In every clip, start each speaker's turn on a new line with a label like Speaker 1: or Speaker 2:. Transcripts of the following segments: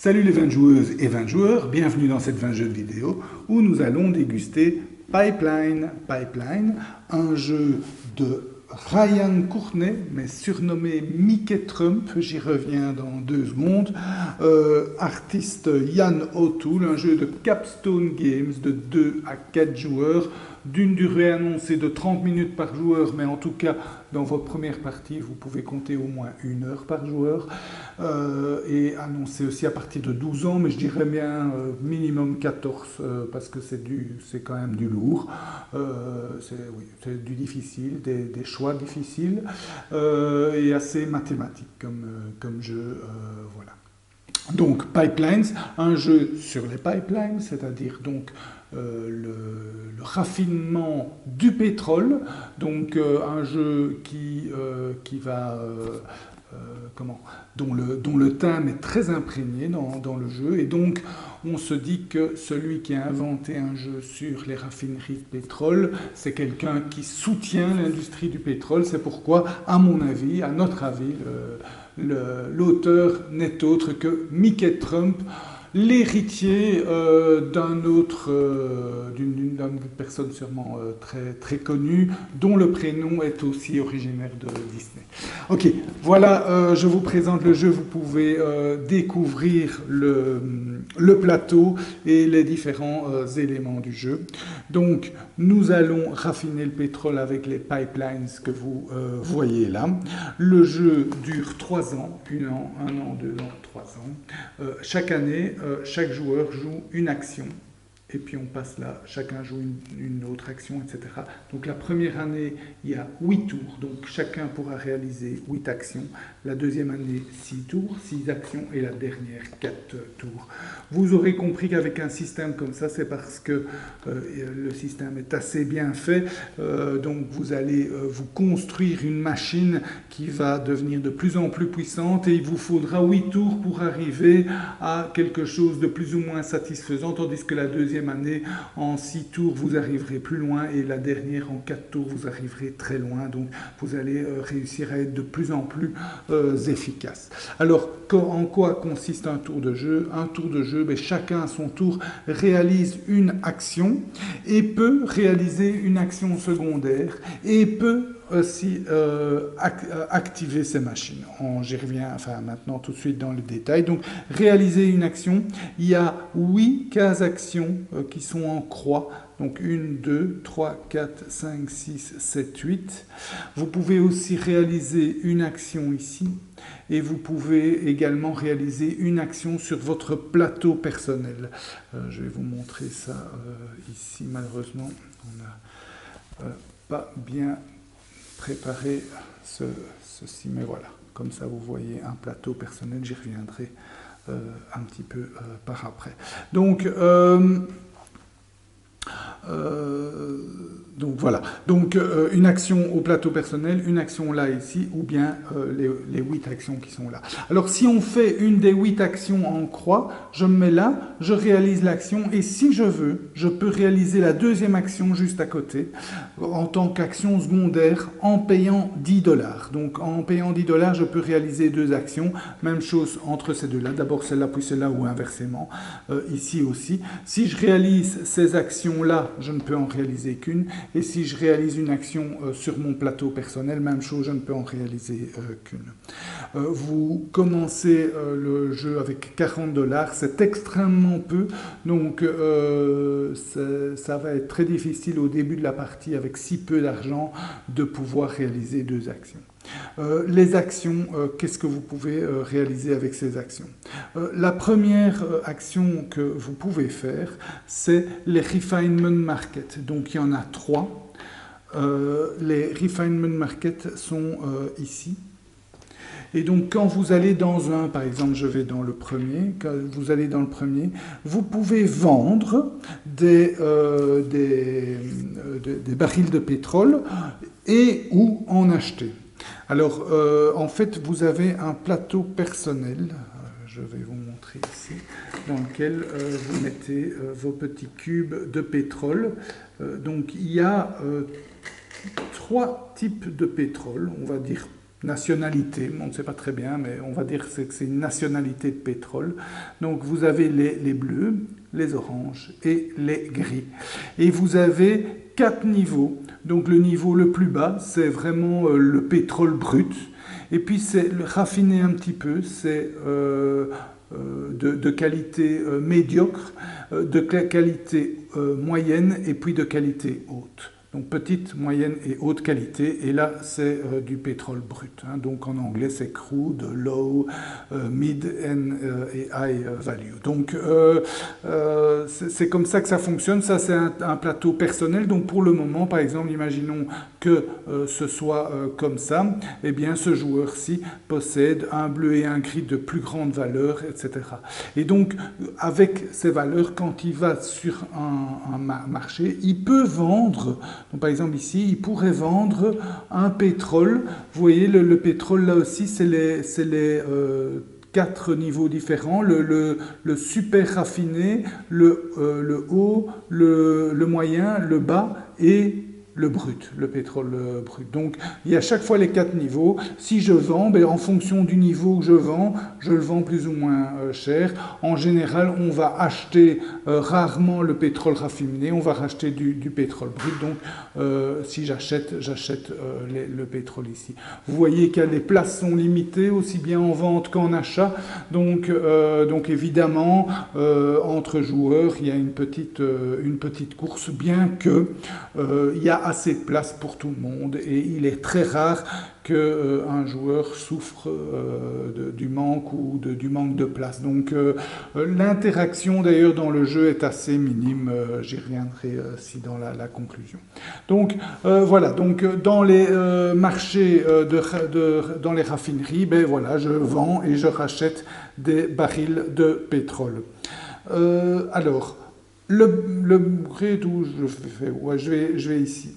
Speaker 1: Salut les 20 joueuses et 20 joueurs, bienvenue dans cette 20 jeux de vidéo où nous allons déguster Pipeline. Pipeline, un jeu de Ryan Courtney, mais surnommé Mickey Trump, j'y reviens dans 2 secondes, artiste Yann O'Toole, un jeu de Capstone Games de 2 à 4 joueurs, d'une durée annoncée de 30 minutes par joueur, mais en tout cas, dans votre première partie, vous pouvez compter au moins 1 heure par joueur, et annoncé aussi à partir de 12 ans, mais je dirais bien minimum 14, parce que c'est quand même du lourd, c'est du difficile, des choix difficiles, et assez mathématique comme jeu, voilà. Donc, Pipelines, un jeu sur les pipelines, c'est-à-dire donc le raffinement du pétrole, donc un jeu qui va dont le thème est très imprégné dans le jeu, et donc on se dit que celui qui a inventé un jeu sur les raffineries de pétrole, c'est quelqu'un qui soutient l'industrie du pétrole. C'est pourquoi, à mon avis, à notre avis, l'auteur n'est autre que Mickey Trump, l'héritier d'une personne sûrement très connue, dont le prénom est aussi originaire de Disney. Ok, voilà, je vous présente le jeu, vous pouvez découvrir le plateau et les différents éléments du jeu. Donc, nous allons raffiner le pétrole avec les pipelines que vous voyez là. Le jeu dure 3 ans, 1 an, 2 ans, 3 ans. Chaque année, chaque joueur joue une action, et puis on passe là, chacun joue une autre action, etc. Donc la première année, il y a 8 tours, donc chacun pourra réaliser 8 actions. La deuxième année, 6 tours, 6 actions, et la dernière, 4 tours. Vous aurez compris qu'avec un système comme ça, c'est parce que le système est assez bien fait, donc vous allez vous construire une machine qui va devenir de plus en plus puissante, et il vous faudra 8 tours pour arriver à quelque chose de plus ou moins satisfaisant, tandis que la deuxième année, en 6 tours, vous arriverez plus loin, et la dernière, en 4 tours, vous arriverez très loin. Donc, vous allez réussir à être de plus en plus efficace. Alors, en quoi consiste un tour de jeu? Un tour de jeu, chacun à son tour réalise une action, et peut réaliser une action secondaire, et peut aussi activer ces machines. J'y reviens maintenant tout de suite dans le détail. Donc, réaliser une action, il y a 8 cases actions qui sont en croix. Donc 1, 2, 3, 4, 5, 6, 7, 8. Vous pouvez aussi réaliser une action ici, et vous pouvez également réaliser une action sur votre plateau personnel. Je vais vous montrer ça ici. Malheureusement, on n'a pas bien préparé ceci, mais voilà. Comme ça, vous voyez un plateau personnel. J'y reviendrai un petit peu par après. Donc voilà, donc une action au plateau personnel, une action là, ici, ou bien les 8 actions qui sont là. Alors si on fait une des 8 actions en croix, je me mets là, je réalise l'action, et si je veux, je peux réaliser la deuxième action juste à côté, en tant qu'action secondaire, en payant 10 $. Donc en payant 10 $, je peux réaliser 2 actions, même chose entre ces deux-là, d'abord celle-là, puis celle-là, ou inversement, ici aussi. Si je réalise ces actions-là, je ne peux en réaliser qu'une, et si je réalise une action sur mon plateau personnel, même chose, je ne peux en réaliser qu'une. Vous commencez le jeu avec 40 $, c'est extrêmement peu, donc ça va être très difficile au début de la partie, avec si peu d'argent, de pouvoir réaliser 2 actions. Les actions, qu'est-ce que vous pouvez réaliser avec ces actions? La première action que vous pouvez faire, c'est les Refinement Market. Donc il y en a 3. Les Refinement Market sont ici. Et donc, quand vous allez dans par exemple, je vais dans le premier, quand vous allez dans le premier, vous pouvez vendre des barils de pétrole ou en acheter. Alors, en fait, vous avez un plateau personnel, je vais vous montrer ici, dans lequel vous mettez vos petits cubes de pétrole. Donc, il y a 3 types de pétrole, on va dire nationalité, on ne sait pas très bien, mais on va dire que c'est une nationalité de pétrole. Donc vous avez les bleus, les oranges et les gris. Et vous avez 4 niveaux. Donc le niveau le plus bas, c'est vraiment le pétrole brut. Et puis c'est raffiné un petit peu, c'est de qualité médiocre, de qualité moyenne et puis de qualité haute. Donc petite, moyenne et haute qualité. Et là, c'est du pétrole brut. Hein. Donc en anglais, c'est crude, low, mid et high value. Donc c'est comme ça que ça fonctionne. Ça, c'est un plateau personnel. Donc pour le moment, par exemple, imaginons que ce soit comme ça. Eh bien, ce joueur-ci possède un bleu et un gris de plus grande valeur, etc. Et donc, avec ces valeurs, quand il va sur un marché, il peut vendre. Donc, par exemple, ici, il pourrait vendre un pétrole. Vous voyez, le pétrole, là aussi, c'est les 4 niveaux différents. Le super raffiné, le haut, le moyen, le bas et le brut, le pétrole brut. Donc, il y a à chaque fois les 4 niveaux. Si je vends, ben, en fonction du niveau que je le vends plus ou moins cher. En général, on va acheter rarement le pétrole raffiné, on va racheter du pétrole brut. Donc, si j'achète le pétrole ici. Vous voyez que les places sont limitées, aussi bien en vente qu'en achat. Donc évidemment, entre joueurs, il y a une petite course, bien que il y a assez de place pour tout le monde et il est très rare qu'un joueur souffre du manque ou du manque de place. Donc l'interaction d'ailleurs dans le jeu est assez minime, j'y reviendrai dans la conclusion. Donc voilà, donc dans les marchés, dans les raffineries, ben voilà, je vends et je rachète des barils de pétrole. Alors, d'où je vais ici.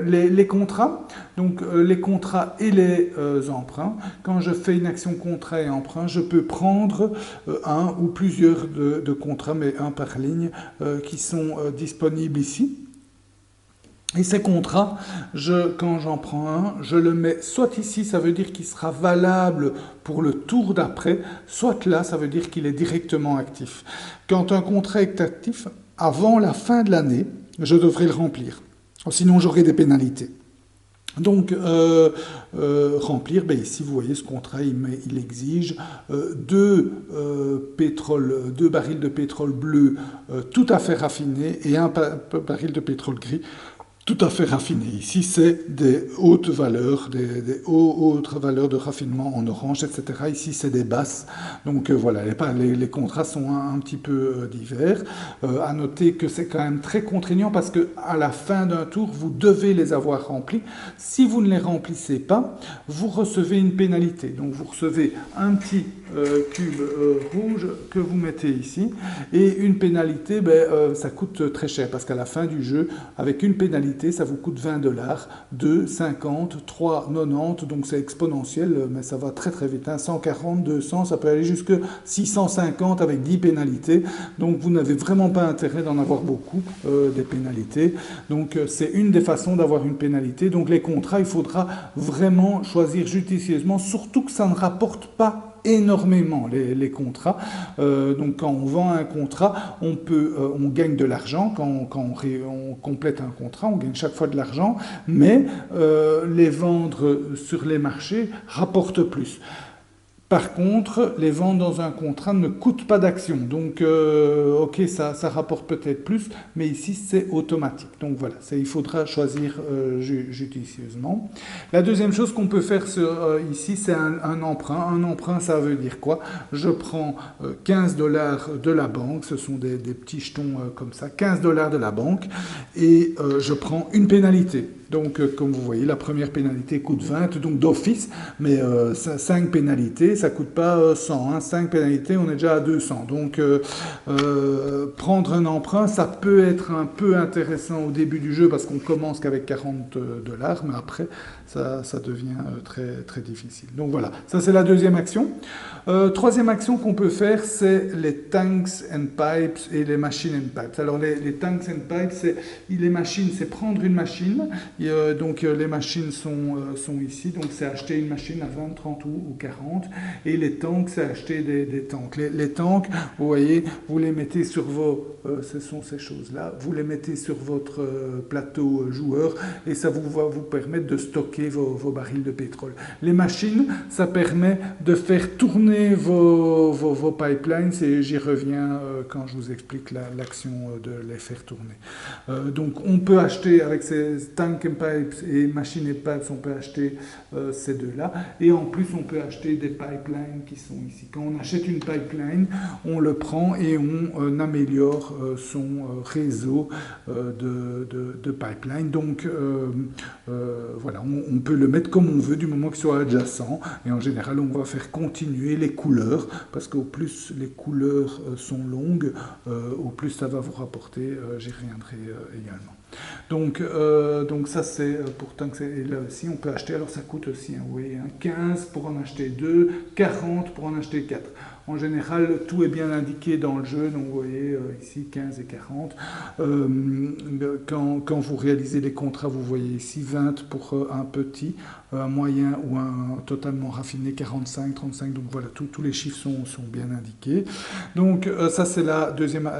Speaker 1: Les contrats, donc les contrats et les emprunts. Quand je fais une action contrat et emprunt, je peux prendre un ou plusieurs de contrats, mais un par ligne, qui sont disponibles ici. Et ces contrats, quand j'en prends un, je le mets soit ici, ça veut dire qu'il sera valable pour le tour d'après, soit là, ça veut dire qu'il est directement actif. Quand un contrat est actif, avant la fin de l'année, je devrais le remplir. Sinon, j'aurai des pénalités. Donc, remplir, ben ici, vous voyez, ce contrat, il exige 2 barils de pétrole bleu tout à fait raffinés et un baril de pétrole gris tout à fait raffiné. Ici, c'est des hautes valeurs, des hautes valeurs de raffinement en orange, etc. Ici, c'est des basses. Donc voilà, les contrats sont un petit peu divers. À noter que c'est quand même très contraignant parce qu'à la fin d'un tour, vous devez les avoir remplis. Si vous ne les remplissez pas, vous recevez une pénalité. Donc vous recevez un petit cube rouge que vous mettez ici. Et une pénalité, ça coûte très cher parce qu'à la fin du jeu, avec une pénalité, ça vous coûte $20, 2, 50, 3, 90, donc c'est exponentiel, mais ça va très très vite, hein. 140, 200, ça peut aller jusqu'à 650 avec 10 pénalités, donc vous n'avez vraiment pas intérêt d'en avoir beaucoup, des pénalités, donc c'est une des façons d'avoir une pénalité, donc les contrats, il faudra vraiment choisir judicieusement, surtout que ça ne rapporte pas énormément les contrats. Donc quand on vend un contrat, on gagne de l'argent. Quand on complète un contrat, on gagne chaque fois de l'argent, mais les vendre sur les marchés rapportent plus. Par contre, les ventes dans un contrat ne coûtent pas d'action. Donc, ok, ça rapporte peut-être plus, mais ici, c'est automatique. Donc voilà, il faudra choisir judicieusement. La deuxième chose qu'on peut faire ici, c'est un emprunt. Un emprunt, ça veut dire quoi? Je prends $15 de la banque, ce sont des petits jetons comme ça, $15 de la banque, et je prends une pénalité. Donc, comme vous voyez, la première pénalité coûte 20, donc d'office, mais 5 pénalités, ça ne coûte pas 100. Hein. 5 pénalités, on est déjà à 200. Donc, prendre un emprunt, ça peut être un peu intéressant au début du jeu parce qu'on commence qu'avec $40, mais après, ça devient très, très difficile. Donc voilà, ça c'est la deuxième action. Troisième action qu'on peut faire, c'est les tanks and pipes et les machines and pipes. Alors, les tanks and pipes, les machines, c'est prendre une machine Donc les machines sont ici, donc c'est acheter une machine à 20, 30 ou 40, et les tanks, c'est acheter des tanks. Les tanks, vous voyez, vous les mettez sur ce sont ces choses-là, vous les mettez sur votre plateau joueur, et ça va vous permettre de stocker vos barils de pétrole. Les machines, ça permet de faire tourner vos pipelines, et j'y reviens quand je vous explique l'action de les faire tourner. Donc on peut acheter avec ces tank and pipes et machine and pipes, on peut acheter ces deux-là, et en plus on peut acheter des pipelines qui sont ici. Quand on achète une pipeline, on le prend et on améliore son réseau de pipeline. Donc voilà, on peut le mettre comme on veut du moment qu'il soit adjacent, et en général on va faire continuer les couleurs, parce qu'au plus les couleurs sont longues, au plus ça va vous rapporter, j'y reviendrai également. Donc ça c'est pourtant que c'est là aussi on peut acheter, alors ça coûte aussi, hein, vous voyez, hein, 15 pour en acheter 2, 40 pour en acheter 4. En général, tout est bien indiqué dans le jeu, donc vous voyez ici 15 et 40. Quand vous réalisez les contrats, vous voyez ici 20 pour un petit, un moyen ou un totalement raffiné, 45, 35, donc voilà, tous les chiffres sont bien indiqués. Donc ça c'est la deuxième,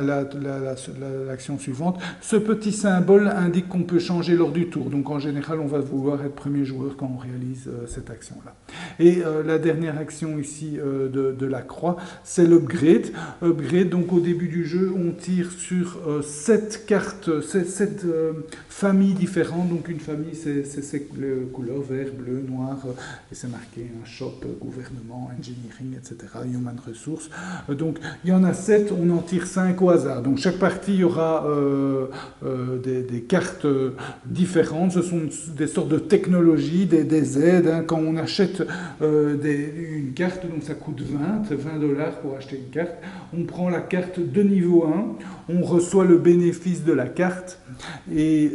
Speaker 1: l'action suivante. Ce petit symbole indique qu'on peut changer lors du tour, donc en général on va vouloir être premier joueur quand on réalise cette action-là. Et la dernière action ici de la croix, c'est l'upgrade. Upgrade, donc au début du jeu, on tire sur 7 cartes, 7 familles différentes. Donc une famille, c'est les couleurs vert, bleu, noir, et c'est marqué un shop, gouvernement, engineering, etc., human resources. Donc il y en a 7, on en tire 5 au hasard. Donc chaque partie, il y aura des cartes différentes. Ce sont des sortes de technologies, des aides. Hein. Quand on achète une carte, donc ça coûte 20 $ pour acheter une carte. On prend la carte de niveau 1, on reçoit le bénéfice de la carte, et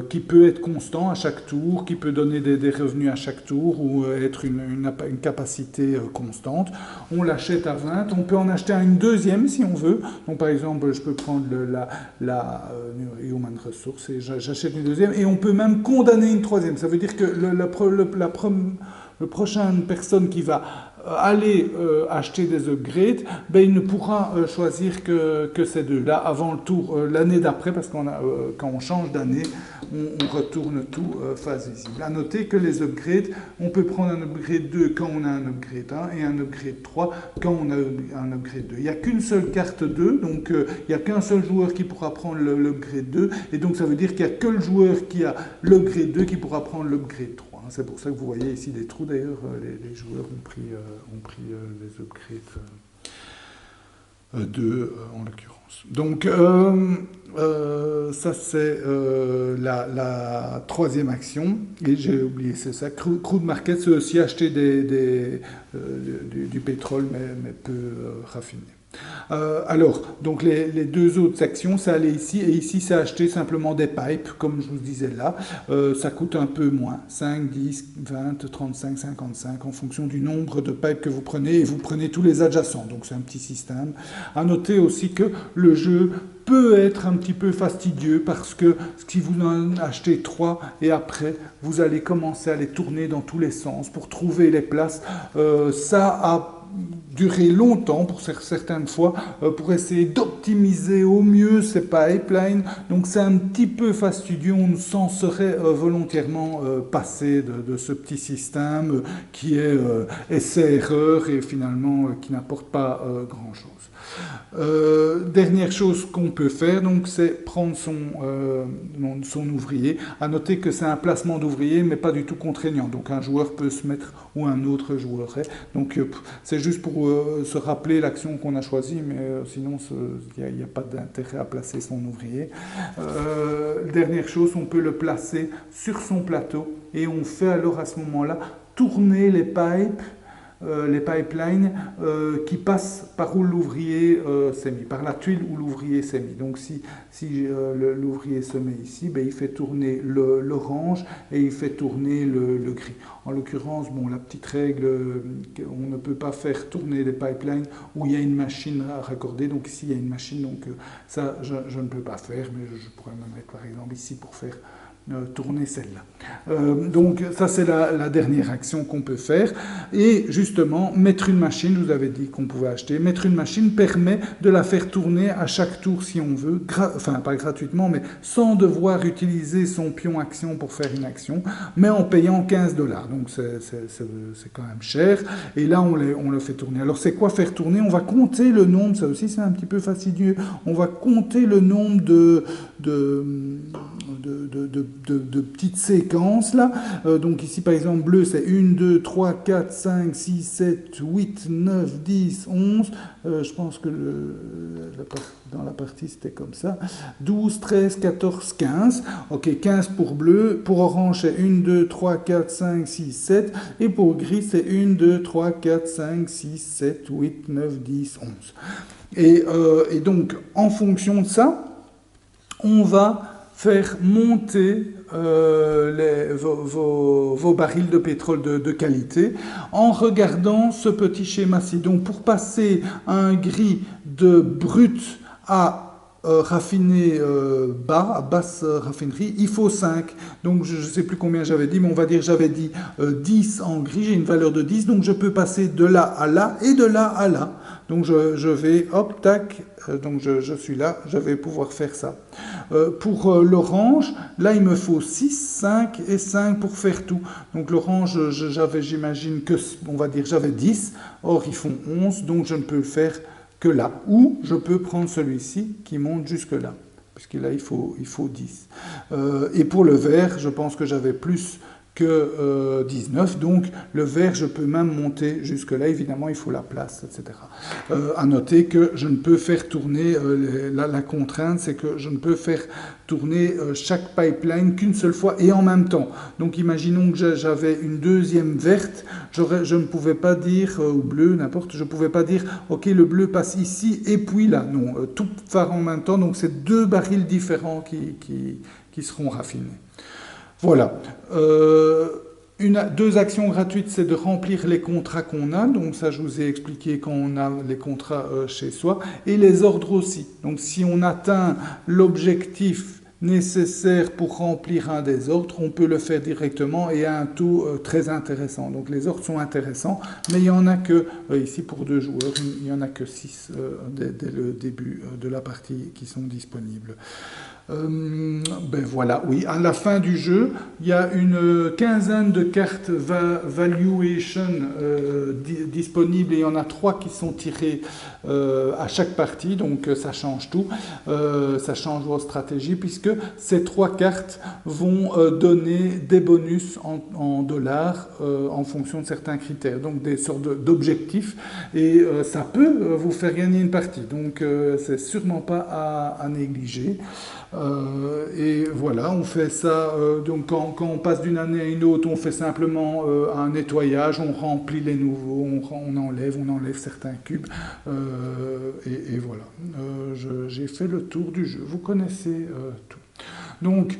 Speaker 1: qui peut être constant à chaque tour, qui peut donner des revenus à chaque tour, ou être une capacité constante. On l'achète à 20, on peut en acheter une deuxième si on veut. Donc par exemple, je peux prendre la Human Resource, et j'achète une deuxième, et on peut même condamner une troisième. Ça veut dire que la prochaine personne qui va aller acheter des upgrades, ben, il ne pourra choisir que ces deux-là avant le tour, l'année d'après, parce quand on change d'année, on retourne tout phase visible. À noter que les upgrades, on peut prendre un upgrade 2 quand on a un upgrade 1 et un upgrade 3 quand on a un upgrade 2. Il n'y a qu'une seule carte 2, donc il n'y a qu'un seul joueur qui pourra prendre l'upgrade 2, et donc ça veut dire qu'il n'y a que le joueur qui a l'upgrade 2 qui pourra prendre l'upgrade 3. C'est pour ça que vous voyez ici des trous. D'ailleurs, les joueurs ont pris les upgrades 2 en l'occurrence. Donc, ça c'est la troisième action. Et j'ai oublié, c'est ça. Crude Market, c'est aussi acheter du pétrole, mais peu raffiné. Alors, donc les deux autres actions, ça allait ici, et ici, c'est acheter simplement des pipes, comme je vous disais là. Ça coûte un peu moins, 5, 10, 20, 35, 55, en fonction du nombre de pipes que vous prenez, et vous prenez tous les adjacents, donc c'est un petit système. À noter aussi que le jeu peut être un petit peu fastidieux, parce que si vous en achetez 3, et après, vous allez commencer à les tourner dans tous les sens pour trouver les places, ça a durer longtemps pour certaines fois pour essayer d'optimiser au mieux ces pipelines. Donc c'est un petit peu fastidieux, on s'en serait volontairement passé de ce petit système qui est essai-erreur et finalement qui n'apporte pas grand-chose. Dernière chose qu'on peut faire, donc, c'est prendre son ouvrier. À noter que c'est un placement d'ouvrier, mais pas du tout contraignant. Donc un joueur peut se mettre où un autre joueur est. Donc c'est juste pour se rappeler l'action qu'on a choisie, mais sinon il n'y a pas d'intérêt à placer son ouvrier. Dernière chose, on peut le placer sur son plateau, et on fait alors à ce moment-là tourner les pipelines qui passent par où l'ouvrier s'est mis, par la tuile où l'ouvrier s'est mis. Donc si l'ouvrier se met ici, ben, il fait tourner l'orange et il fait tourner le gris. En l'occurrence, bon, la petite règle, on ne peut pas faire tourner des pipelines où il y a une machine à raccorder. Donc ici, il y a une machine, donc ça, je ne peux pas faire, mais je pourrais me mettre par exemple ici pour faire tourner celle-là. Donc ça c'est la dernière action qu'on peut faire. Et justement, mettre une machine, je vous avais dit qu'on pouvait acheter, mettre une machine permet de la faire tourner à chaque tour si on veut, enfin pas gratuitement, mais sans devoir utiliser son pion action pour faire une action, mais en payant 15 $. Donc c'est quand même cher. Et là on le fait tourner. Alors c'est quoi faire tourner? On va compter le nombre, ça aussi c'est un petit peu fastidieux, on va compter le nombre de petites séquences là. Donc ici par exemple bleu c'est 1, 2, 3, 4, 5, 6, 7, 8, 9, 10, 11. Je pense que dans la partie c'était comme ça. 12, 13, 14, 15. Ok, 15 pour bleu. Pour orange c'est 1, 2, 3, 4, 5, 6, 7. Et pour gris c'est 1, 2, 3, 4, 5, 6, 7, 8, 9, 10, 11. Et donc en fonction de ça, on va faire monter vos barils de pétrole de qualité en regardant ce petit schéma-ci. Donc pour passer un gris de brut à raffiné bas, à basse raffinerie, il faut 5. Donc je ne sais plus combien j'avais dit, mais on va dire j'avais dit 10 en gris, j'ai une valeur de 10, donc je peux passer de là à là et de là à là. Donc je vais, hop, tac, donc je suis là, je vais pouvoir faire ça. Pour l'orange, là il me faut 6, 5 et 5 pour faire tout. Donc l'orange, j'imagine que, on va dire, j'avais 10, or ils font 11, donc je ne peux le faire que là. Ou je peux prendre celui-ci qui monte jusque là, puisque là il faut 10. Et pour le vert, je pense que j'avais plus que 19, donc le vert je peux même monter jusque là, évidemment il faut la place, etc. À noter que je ne peux faire tourner, la contrainte c'est que je ne peux faire tourner chaque pipeline qu'une seule fois et en même temps. Donc imaginons que j'avais une deuxième verte, je ne pouvais pas dire, ou bleu, n'importe, je ne pouvais pas dire ok le bleu passe ici et puis là, non, tout va en même temps, donc c'est deux barils différents qui seront raffinés. Voilà. Deux actions gratuites, c'est de remplir les contrats qu'on a. Donc ça, je vous ai expliqué quand on a les contrats chez soi. Et les ordres aussi. Donc si on atteint l'objectif nécessaire pour remplir un des ordres, on peut le faire directement et à un taux très intéressant. Donc les ordres sont intéressants, mais il n'y en a que, ici pour 2 joueurs, il n'y en a que 6 dès le début de la partie qui sont disponibles. Ben voilà, oui, à la fin du jeu, il y a une quinzaine de cartes valuation disponibles et il y en a 3 qui sont tirées à chaque partie, donc ça change tout, ça change vos stratégies puisque ces 3 cartes vont donner des bonus en dollars en fonction de certains critères, donc des sortes d'objectifs et ça peut vous faire gagner une partie, donc c'est sûrement pas à négliger. Et voilà, on fait ça, donc quand on passe d'une année à une autre, on fait simplement un nettoyage, on remplit les nouveaux, on enlève certains cubes, et voilà. J'ai fait le tour du jeu, vous connaissez tout. Donc,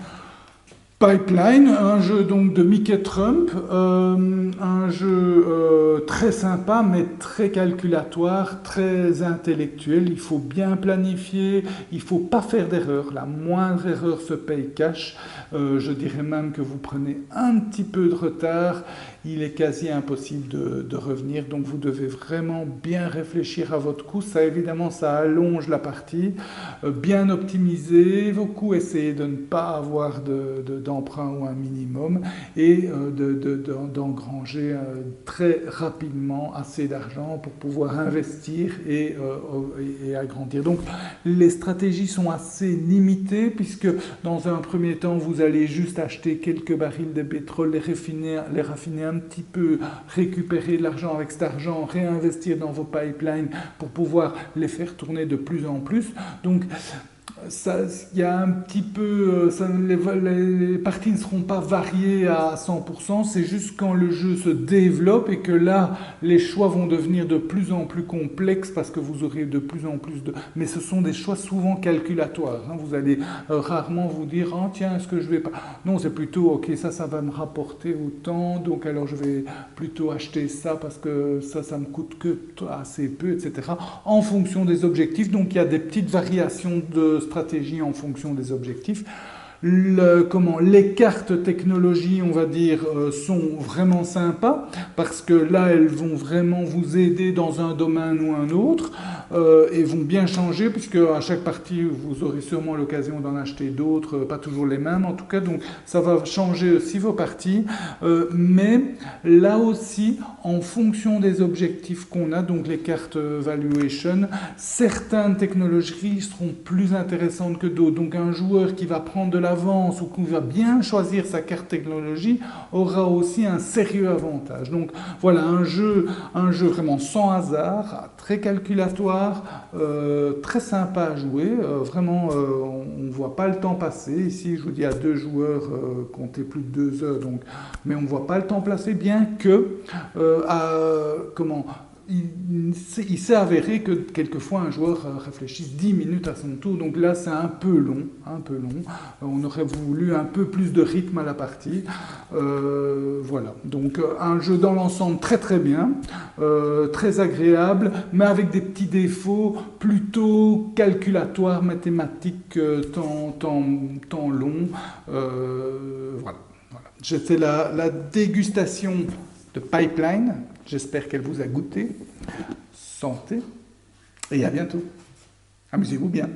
Speaker 1: Pipeline, un jeu donc de Mickey Trump, un jeu très sympa mais très calculatoire, très intellectuel. Il faut bien planifier, il ne faut pas faire d'erreur. La moindre erreur se paye cash. Je dirais même que vous prenez un petit peu de retard, il est quasi impossible de revenir. Donc vous devez vraiment bien réfléchir à votre coût. Ça évidemment, ça allonge la partie. Bien optimiser vos coûts, essayez de ne pas avoir d'emprunt ou un minimum et d'engranger très rapidement assez d'argent pour pouvoir investir et agrandir. Donc les stratégies sont assez limitées puisque dans un premier temps vous allez juste acheter quelques barils de pétrole, les raffiner un petit peu, récupérer de l'argent avec cet argent, réinvestir dans vos pipelines pour pouvoir les faire tourner de plus en plus. Donc il y a un petit peu, les parties ne seront pas variées à 100%, c'est juste quand le jeu se développe et que là, les choix vont devenir de plus en plus complexes parce que vous aurez de plus en plus de... Mais ce sont des choix souvent calculatoires. Hein. Vous allez rarement vous dire, oh, tiens, est-ce que je vais pas... Non, c'est plutôt, ok, ça va me rapporter autant, donc alors je vais plutôt acheter ça parce que ça me coûte que assez peu, etc. En fonction des objectifs, donc il y a des petites variations de stratégie en fonction des objectifs. Les cartes technologie, on va dire, sont vraiment sympas parce que là, elles vont vraiment vous aider dans un domaine ou un autre et vont bien changer puisque à chaque partie, vous aurez sûrement l'occasion d'en acheter d'autres, pas toujours les mêmes en tout cas, donc ça va changer aussi vos parties. Mais là aussi, en fonction des objectifs qu'on a, donc les cartes valuation, certaines technologies seront plus intéressantes que d'autres. Donc un joueur qui va prendre de l'avance ou qui va bien choisir sa carte technologie aura aussi un sérieux avantage. Donc voilà, un jeu vraiment sans hasard, très calculatoire, très sympa à jouer. Vraiment, on ne voit pas le temps passer. Ici, je vous dis à 2 joueurs, comptez plus de 2 heures, donc, mais on ne voit pas le temps passer, bien que il s'est avéré que quelquefois un joueur réfléchisse 10 minutes à son tour, donc là c'est un peu long, un peu long. On aurait voulu un peu plus de rythme à la partie. Voilà, donc un jeu dans l'ensemble très très bien, très agréable, mais avec des petits défauts plutôt calculatoires, mathématiques, temps long. Voilà. C'était la dégustation de Pipeline. J'espère qu'elle vous a goûté. Santé et à bientôt. Amusez-vous bien.